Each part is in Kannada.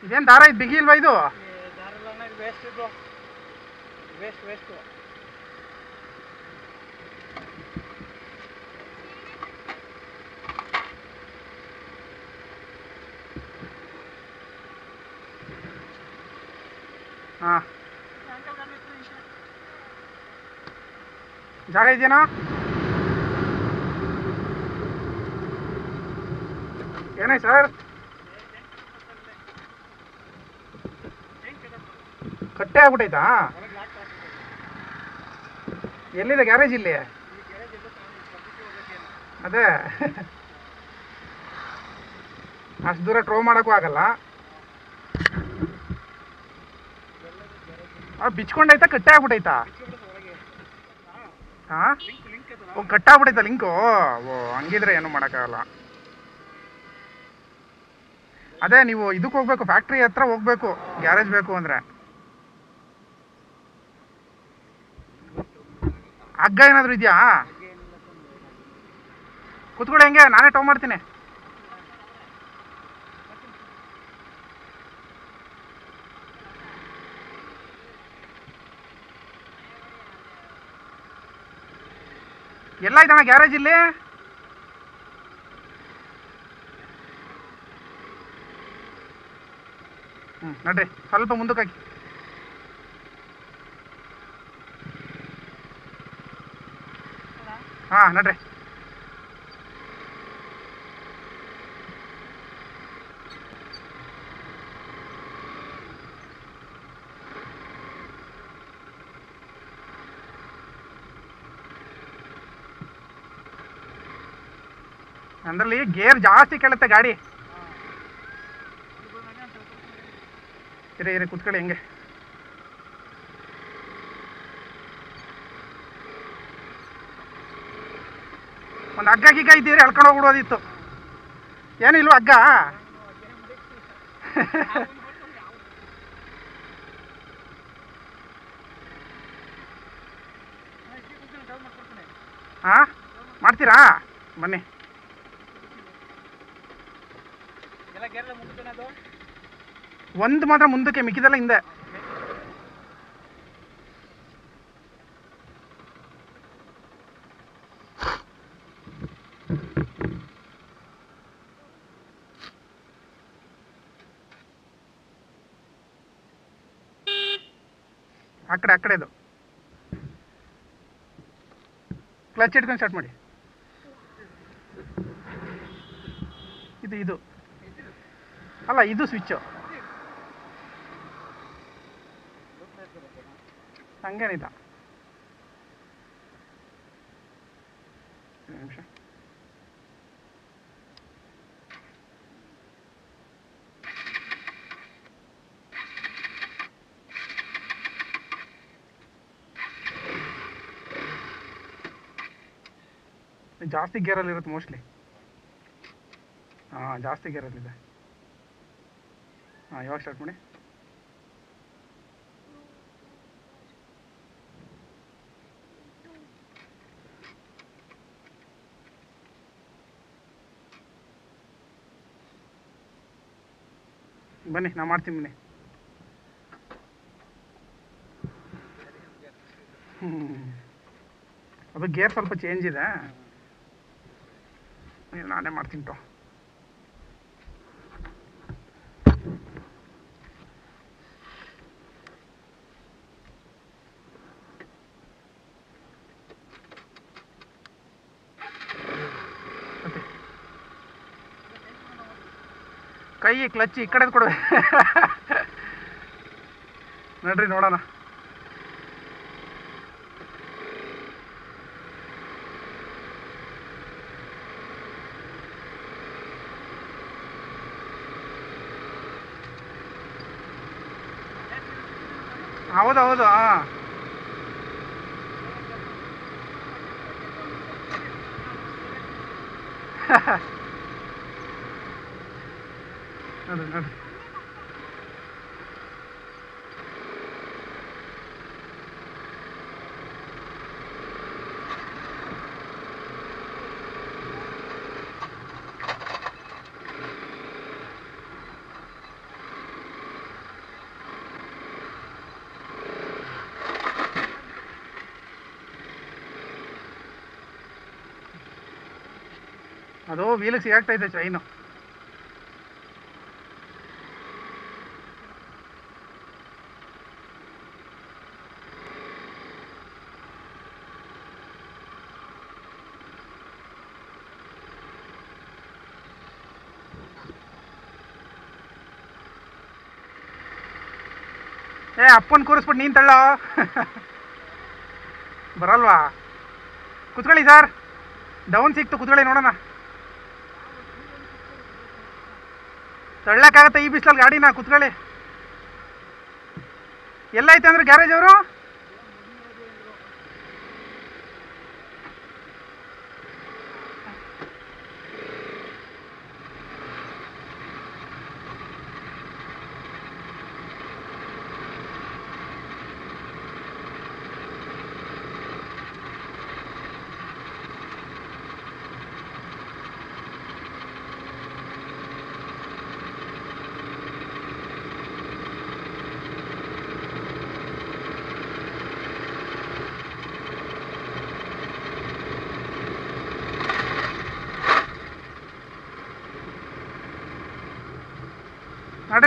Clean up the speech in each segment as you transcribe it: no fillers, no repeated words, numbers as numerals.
ಇದೇನು ದಾರ ಇದು ಬಿಗಿ ಇಲ್ವಾ ಇದು? ವೇಸ್ಟ್ ಇದು, ವೇಸ್ಟ್ ವೇಸ್ಟು. ಹಾಂ, ಜಾಗ ಇದೆಯೇನೋ? ಏನಾಯ್ತು ಸರ್? ಕಟ್ಟೆ ಆಗ್ಬಿಟ್ಟೈತಾ? ಎಲ್ಲಿದೆ ಗ್ಯಾರೇಜ್? ಇಲ್ಲಿ ಅದೇ ಅಷ್ಟು ದೂರ ಟ್ರೋ ಮಾಡೋಕ್ಕೂ ಆಗಲ್ಲ. ಬಿಚ್ಕೊಂಡೈತಾ ಕಟ್ಟೆ ಆಗ್ಬಿಟ್ಟೈತಾ? ಹಾಂ, ಓ ಕಟ್ಟಾಗ್ಬಿಟ್ಟೈತಾ ಲಿಂಕು? ಓ ಹಂಗಿದ್ರೆ ಏನೂ ಮಾಡೋಕ್ಕಾಗಲ್ಲ. ಅದೇ ನೀವು ಇದಕ್ಕೆ ಹೋಗ್ಬೇಕು, ಫ್ಯಾಕ್ಟ್ರಿ ಹತ್ರ ಹೋಗ್ಬೇಕು ಗ್ಯಾರೇಜ್ ಬೇಕು ಅಂದರೆ. ಹಗ್ಗ ಏನಾದರೂ ಇದೆಯಾ? ಕೂತ್ಕೊಳ್ಳಿ, ಹೆಂಗೆ ನಾನೇ ಟೋ ಮಾಡ್ತೀನಿ. ಎಲ್ಲ ಇದ್ದಾನ ಗ್ಯಾರೇಜ್ ಇಲ್ಲಿ? ನಡ್ರಿ ಸ್ವಲ್ಪ ಮುಂದಕ್ಕೆ ಹಾಕಿ. ಹಾಂ ನಡ್ರಿ. ಅಂದ್ರಲ್ಲಿ ಗೇರ್ ಜಾಸ್ತಿ ಕೇಳುತ್ತೆ ಗಾಡಿ. ಇರಿ ಕೂತ್ಕೊಳ್ಳಿ ಹೆಂಗೆ. ಒಂದು ಹಗ್ಗ ಗಿಗ್ಗ ಇದ್ದೀರಿ ಎಳ್ಕೊಂಡು ಹೋಗ್ಬಿಡೋದಿತ್ತು. ಏನಿಲ್ವ ಹಗ್ಗ? ಹಾಂ ಮಾಡ್ತೀರಾ? ಬನ್ನಿ. ಒಂದು ಮಾತ್ರ ಮುಂದಕ್ಕೆ, ಮಿಕ್ಕಿದೆಲ್ಲ ಹಿಂದೆ. ಆ ಕಡೆ ಇದು ಕ್ಲಚ್ ಹಿಡ್ಕೊಂಡು ಸ್ಟಾರ್ಟ್ ಮಾಡಿ. ಇದು ಅಲ್ಲ, ಇದು ಸ್ವಿಚ್ಚು. ಹಂಗೇನಿಲ್ಲ. ನಿಮಿಷ. ಜಾಸ್ತಿ ಗೇರಲ್ಲಿ ಇರುತ್ತೆ ಮೋಸ್ಟ್ಲಿ. ಹಾಂ ಜಾಸ್ತಿ ಗೇರಲ್ಲಿದೆ. ಹಾಂ ಇವಾಗ ಸ್ಟಾರ್ಟ್ ಮಾಡಿ. ಬನ್ನಿ ನಾ ಮಾಡ್ತೀನಿ ಬನ್ನಿ. ಅದು ಗೇರ್ ಸ್ವಲ್ಪ ಚೇಂಜ್ ಇದೆ, ನಾನೇ ಮಾಡ್ತೀನಿ ಟೋ. ಕೈ ಕ್ಲಚ್ ಈ ಕಡೆದು ಕೊಡು. ನಡ್ರಿ ನೋಡೋಣ. ಹೌದು ಹಾಂ. ನೋಡ್ರಿ ಅದು ವೀಲಿಗೆ ಸಿಗಾಗ್ತೈತೆ ಚೈನು. ಅಪ್ಪನ ಕೂರಿಸ್ಬಿಟ್ಟು ನೀನು ತಳ್ಳೋ. ಬರಲ್ವಾ? ಕುತ್ಕೊಳ್ಳಿ ಸರ್, ಡೌನ್ ಸಿಕ್ತು, ಕುತ್ಕೊಳ್ಳಿ ನೋಡೋಣ. ತಳ್ಳಕ್ಕಾಗತ್ತೆ ಈ ಬಿಸಿಲಲ್ಲಿ ಗಾಡಿನ? ಕುತ್ಕೊಳ್ಳಿ. ಎಲ್ಲೈತೆ ಅಂದ್ರೆ ಗ್ಯಾರೇಜ್ ಅವರು?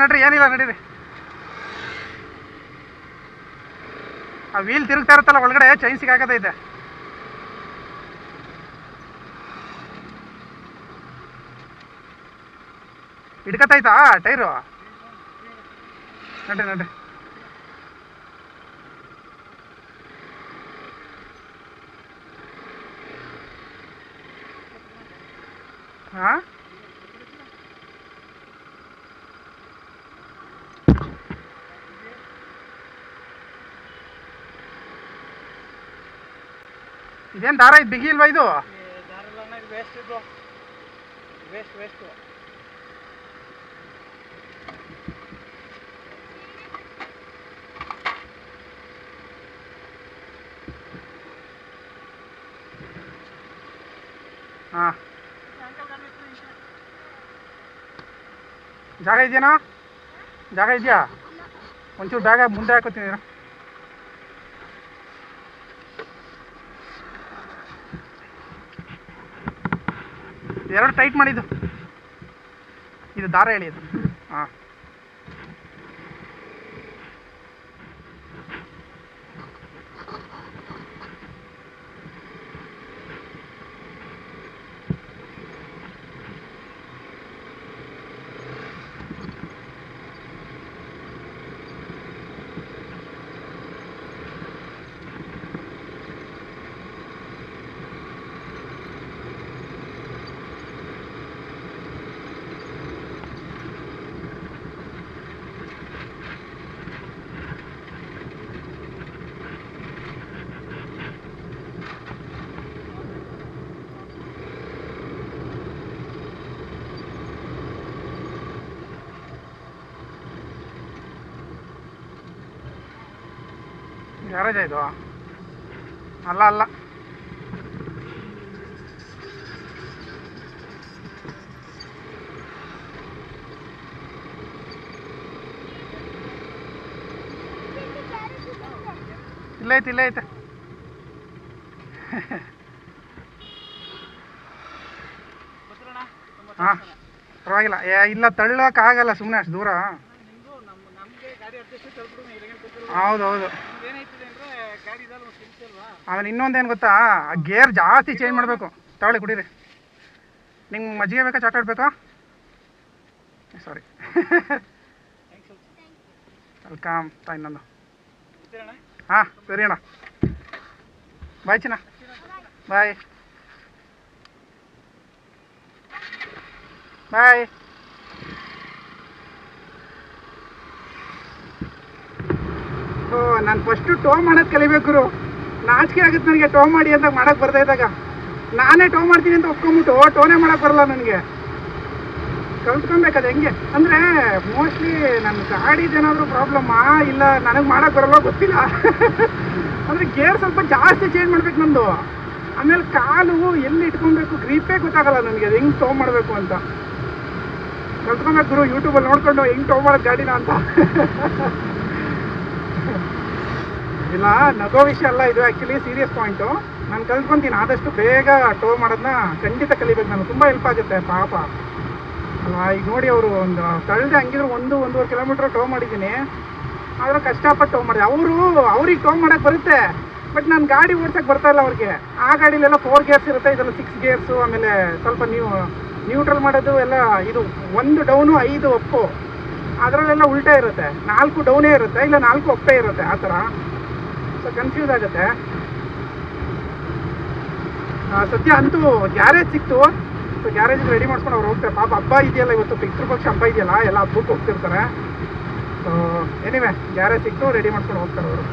ನಡ್ರಿ ಏನಿಲ್ಲ, ನಡೀರಿ. ಆ ವೀಲ್ ತಿರುಗ್ತಾ ಇರುತ್ತಲ್ಲ ಒಳಗಡೆ, ಚೈನ್ ಸಿಗಾಕತೈತೆ. ಹಿಡ್ಕತೈತಾ ಟೈರು? ನಡ್ರಿ. ಹಾಂ, ಇದೇನು ದಾರ ಇದು ಬಿಗಿ ಇಲ್ವಾ? ಇದು ದಾರ ಇಲ್ಲ, ಇದು ವೇಸ್ಟ್. ಇದು ವೇಸ್ಟ್. ಹಾಂ, ಜಾಗ ಇದೆಯಾ? ಜಾಗ ಇದೆಯಾ? ಒಂಚೂರು ಬ್ಯಾಗ ಮುಂದೆ ಹಾಕೋತೀನಿ. ಎರಡು ಟೈಟ್ ಮಾಡಿದ್ದು, ಇದು ದಾರ ಎಳೆಯೋದು. ಹಾಂ, ಗ್ಯಾರೇಜ್ ಇದು? ಅಲ್ಲ, ಇಲ್ಲೈತೆ. ಹಾಂ, ಪರವಾಗಿಲ್ಲ. ಇಲ್ಲ, ತಳ್ಳೋಕ್ಕಾಗಲ್ಲ ಸುಮ್ಮನೆ ಅಷ್ಟು ದೂರ. ಹೌದು. ಆಮೇಲೆ ಇನ್ನೊಂದೇನು ಗೊತ್ತಾ, ಗೇರ್ ಜಾಸ್ತಿ ಚೇಂಜ್ ಮಾಡಬೇಕು. ತಗೊಳ್ಳಿ, ಕುಡೀರಿ. ನಿಂಗೆ ಮಜ್ಜಿಗೆ ಬೇಕಾ, ಚಾಕ್ಲೇಟ್ ಬೇಕಾ? ಸಾರಿ. ವೆಲ್ಕಮ್. ಇನ್ನೊಂದು. ಹಾಂ, ಸರಿ ಅಣ್ಣ. ಬಾಯ್ ಚಿನ್ನ. ಬಾಯ್. ನಾನು ಫಸ್ಟು ಟೋ ಮಾಡೋದು ಕಲಿಬೇಕು. ನಾಚಿಕೆ ಆಗುತ್ತೆ ನನಗೆ ಟೋ ಮಾಡಿ ಅಂತ ಮಾಡೋಕ್ಕೆ ಬರ್ತಾ ಇದ್ದಾಗ. ನಾನೇ ಟೋ ಮಾಡ್ತೀನಿ ಅಂತ ಒಪ್ಕೊಂಬಿಟ್ಟು ಟೋನೇ ಮಾಡೋಕ್ಕೆ ಬರಲ್ಲ ನನಗೆ. ಕಲ್ತ್ಕೊಬೇಕದು ಹೆಂಗೆ ಅಂದರೆ, ಮೋಸ್ಟ್ಲಿ ನನ್ನ ಗಾಡಿದೇನಾದರೂ ಪ್ರಾಬ್ಲಮ್ಮಾ ಇಲ್ಲ ನನಗೆ ಮಾಡೋಕ್ಕೆ ಬರಲ್ಲ ಗೊತ್ತಿಲ್ಲ. ಅಂದರೆ ಗೇರ್ ಸ್ವಲ್ಪ ಜಾಸ್ತಿ ಚೇಂಜ್ ಮಾಡ್ಬೇಕು ನಂದು. ಆಮೇಲೆ ಕಾಲು ಎಲ್ಲಿ ಇಟ್ಕೊಬೇಕು, ಗ್ರೀಪೇ ಗೊತ್ತಾಗಲ್ಲ ನನಗೆ, ಅದು ಹೆಂಗೆ ಟೋ ಮಾಡಬೇಕು ಅಂತ. ಕಲ್ತ್ಕೊಬೇಕು ಗುರು, ಯೂಟ್ಯೂಬಲ್ಲಿ ನೋಡ್ಕೊಂಡು ಹೆಂಗೆ ಟೋ ಮಾಡೋದು ಗಾಡಿನ ಅಂತ. ಇಲ್ಲ ನಗೋ ವಿಷಯ ಅಲ್ಲ ಇದು, ಆ್ಯಕ್ಚುಲಿ ಸೀರಿಯಸ್ ಪಾಯಿಂಟು. ನಾನು ಕಲ್ತ್ಕೊಂತೀನಿ ಆದಷ್ಟು ಬೇಗ ಟೋ ಮಾಡೋದನ್ನ ಖಂಡಿತ ಕಲಿಬೇಕು. ನನಗೆ ತುಂಬ ಹೆಲ್ಪ್ ಆಗುತ್ತೆ ಪಾಪ ಅಲ್ವಾ. ಈಗ ನೋಡಿ ಅವರು ಒಂದು ಕಳೆದ ಹಂಗಿದ್ರು 1-1.5 ಕಿಲೋಮೀಟ್ರ್ ಟೋ ಮಾಡಿದ್ದೀನಿ, ಆದರೆ ಕಷ್ಟಪಟ್ಟು ಟೋ ಮಾಡಿದೆ. ಅವ್ರಿಗೆ ಟೋ ಮಾಡೋಕ್ಕೆ ಬರುತ್ತೆ, ಬಟ್ ನಾನು ಗಾಡಿ ಓಡ್ಸೋಕ್ಕೆ ಬರ್ತಾಯಿಲ್ಲ ಅವ್ರಿಗೆ. ಆ ಗಾಡೀಲೆಲ್ಲ 4 ಗೇರ್ಸ್ ಇರುತ್ತೆ, ಇದೆಲ್ಲ 6 ಗೇರ್ಸು. ಆಮೇಲೆ ಸ್ವಲ್ಪ ನ್ಯೂಟ್ರಲ್ ಮಾಡೋದು ಎಲ್ಲ ಇದು 1 ಡೌನು 5 ಅಪ್ಪು, ಅದರಲ್ಲೆಲ್ಲ ಉಲ್ಟಾ ಇರುತ್ತೆ. 4 ಡೌನೇ ಇರುತ್ತೆ, ಇಲ್ಲ 4 ಅಪ್ಪೇ ಇರುತ್ತೆ, ಆ ಥರ. ಸೊ ಕನ್ಫ್ಯೂಸ್ ಆಗುತ್ತೆ. ಸದ್ಯ ಅಂತೂ ಗ್ಯಾರೇಜ್ ಸಿಕ್ತು. ಸೊ ಗ್ಯಾರೇಜಿಗೆ ರೆಡಿ ಮಾಡ್ಕೊಂಡು ಅವ್ರು ಹೋಗ್ತಾರೆ. ಪಾಪ ಹಬ್ಬ ಇದೆಯಲ್ಲ ಇವತ್ತು, ಪಿತೃಪಕ್ಷ ಹಬ್ಬ ಇದೆಯಲ್ಲ, ಎಲ್ಲ ಹಬ್ಬಕ್ಕೆ ಹೋಗ್ತಿರ್ತಾರೆ. ಸೊ ಎನಿವೆ ಗ್ಯಾರೇಜ್ ಸಿಕ್ತು, ರೆಡಿ ಮಾಡ್ಕೊಂಡು ಹೋಗ್ತಾರೆ ಅವರು.